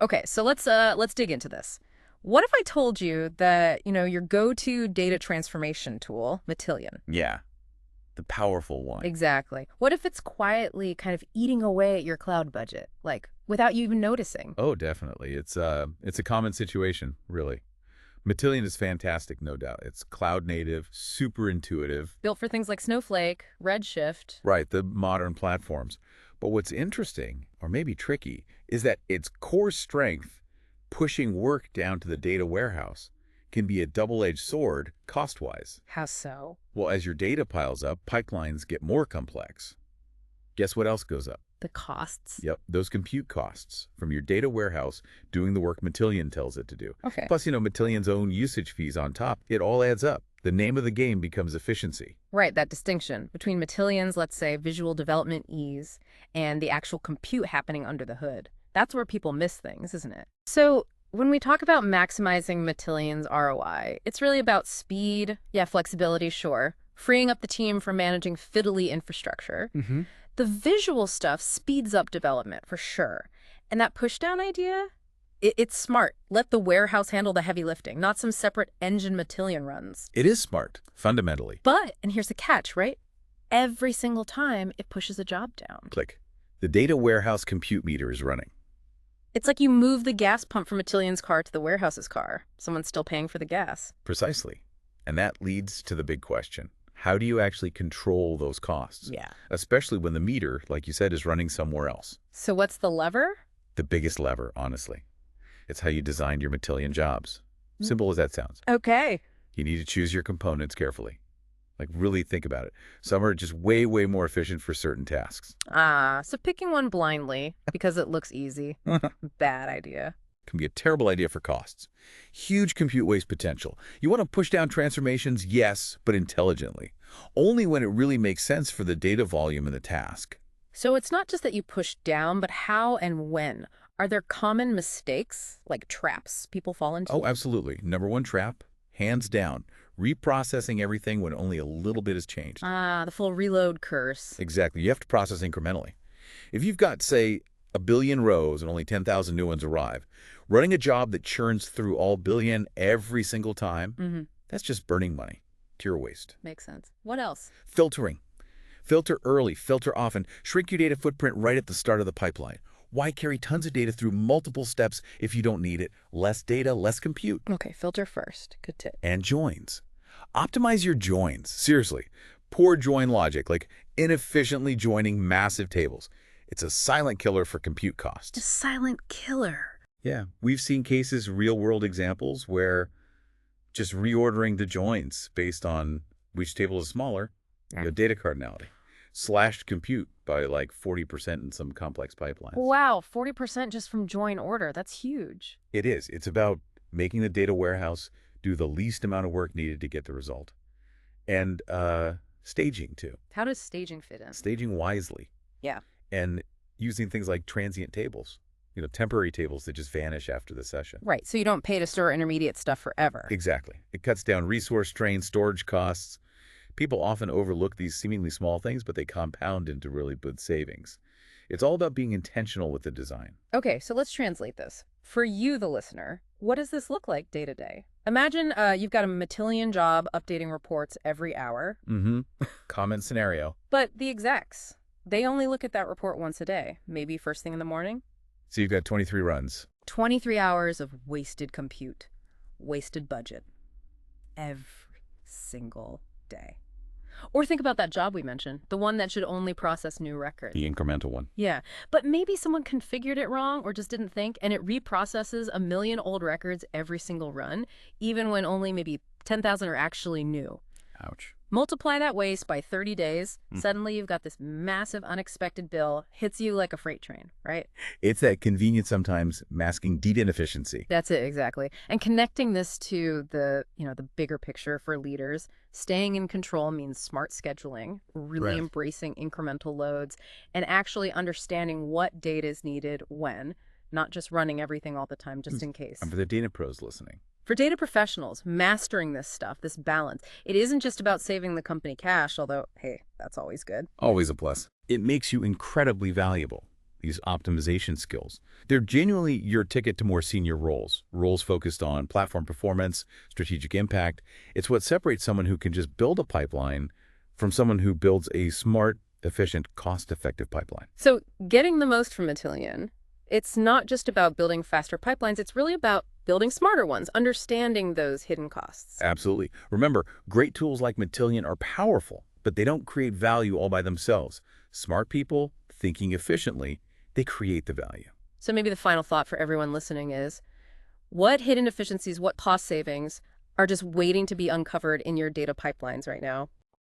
Okay, so let's dig into this. What if I told you that, your go-to data transformation tool, Matillion? Yeah, the powerful one. Exactly. What if it's quietly kind of eating away at your cloud budget, like without you even noticing? Oh, definitely. It's a common situation, really. Matillion is fantastic, no doubt. It's cloud native, super intuitive. Built for things like Snowflake, Redshift. Right, the modern platforms. But what's interesting, or maybe tricky, is that its core strength, pushing work down to the data warehouse, can be a double-edged sword cost-wise. How so? Well, as your data piles up, pipelines get more complex. Guess what else goes up? The costs. Yep, those compute costs from your data warehouse doing the work Matillion tells it to do. Okay. Plus, Matillion's own usage fees on top. It all adds up. The name of the game becomes efficiency. Right, that distinction between Matillion's, let's say, visual development ease and the actual compute happening under the hood. That's where people miss things, isn't it? So when we talk about maximizing Matillion's ROI, it's really about speed, flexibility, sure, freeing up the team from managing fiddly infrastructure. The visual stuff speeds up development, for sure. And that pushdown idea, it's smart. Let the warehouse handle the heavy lifting, not some separate engine Matillion runs. It is smart, fundamentally. But, and here's the catch, right? Every single time it pushes a job down. Click. The data warehouse compute meter is running. It's like you move the gas pump from Matillion's car to the warehouse's car. Someone's still paying for the gas. Precisely. And that leads to the big question. How do you actually control those costs? Yeah. Especially when the meter, like you said, is running somewhere else. So what's the lever? The biggest lever, honestly. It's how you design your Matillion jobs. Simple as that sounds. Okay. You need to choose your components carefully. Like, really think about it. Some are just way, way more efficient for certain tasks. So picking one blindly because it looks easy. Bad idea. Can be a terrible idea for costs. Huge compute waste potential. You want to push down transformations, yes, but intelligently. Only when it really makes sense for the data volume and the task. So it's not just that you push down, but how and when. Are there common mistakes, like traps, people fall into? Oh, absolutely. Number one trap, hands down, reprocessing everything when only a little bit has changed. The full reload curse. Exactly. You have to process incrementally. If you've got, say, a billion rows and only 10,000 new ones arrive, running a job that churns through all billion every single time, that's just burning money. Pure waste. Makes sense. What else? Filtering. Filter early, filter often. Shrink your data footprint right at the start of the pipeline. Why carry tons of data through multiple steps if you don't need it? Less data, less compute. Okay, filter first. Good tip. And joins. Optimize your joins. Seriously. Poor join logic, like inefficiently joining massive tables. It's a silent killer for compute costs. A silent killer. Yeah, we've seen cases, real-world examples, where just reordering the joins based on which table is smaller, data cardinality, slashed compute by like 40% in some complex pipelines. Wow, 40% just from join order. That's huge. It is. It's about making the data warehouse do the least amount of work needed to get the result. And staging, too. How does staging fit in? Staging wisely. Yeah. And using things like transient tables, temporary tables that just vanish after the session. Right, so you don't pay to store intermediate stuff forever. Exactly. It cuts down resource strain, storage costs. People often overlook these seemingly small things, but they compound into really good savings. It's all about being intentional with the design. Okay, so let's translate this. For you, the listener, what does this look like day to day? Imagine you've got a Matillion job updating reports every hour. Common scenario. But the execs, they only look at that report once a day, maybe first thing in the morning. So you've got 23 runs. 23 hours of wasted compute, wasted budget, every single day. Or think about that job we mentioned, the one that should only process new records. The incremental one. Yeah, but maybe someone configured it wrong or just didn't think, and it reprocesses a million old records every single run, even when only maybe 10,000 are actually new. Ouch. Multiply that waste by 30 days, suddenly you've got this massive unexpected bill, hits you like a freight train, right? It's that convenience sometimes masking data inefficiency. That's it, exactly. And connecting this to the bigger picture for leaders, staying in control means smart scheduling, really embracing incremental loads, and actually understanding what data is needed when, not just running everything all the time just in case. And for the data pros listening. For data professionals, mastering this stuff, this balance, it isn't just about saving the company cash, although, hey, that's always good. Always a plus. It makes you incredibly valuable. these optimization skills. They're genuinely your ticket to more senior roles focused on platform performance, strategic impact. It's what separates someone who can just build a pipeline from someone who builds a smart, efficient, cost-effective pipeline. So getting the most from Matillion, it's not just about building faster pipelines, it's really about building smarter ones, understanding those hidden costs. Absolutely. Remember, great tools like Matillion are powerful, but they don't create value all by themselves. Smart people thinking efficiently, they create the value. So maybe the final thought for everyone listening is, what hidden efficiencies, what cost savings are just waiting to be uncovered in your data pipelines right now?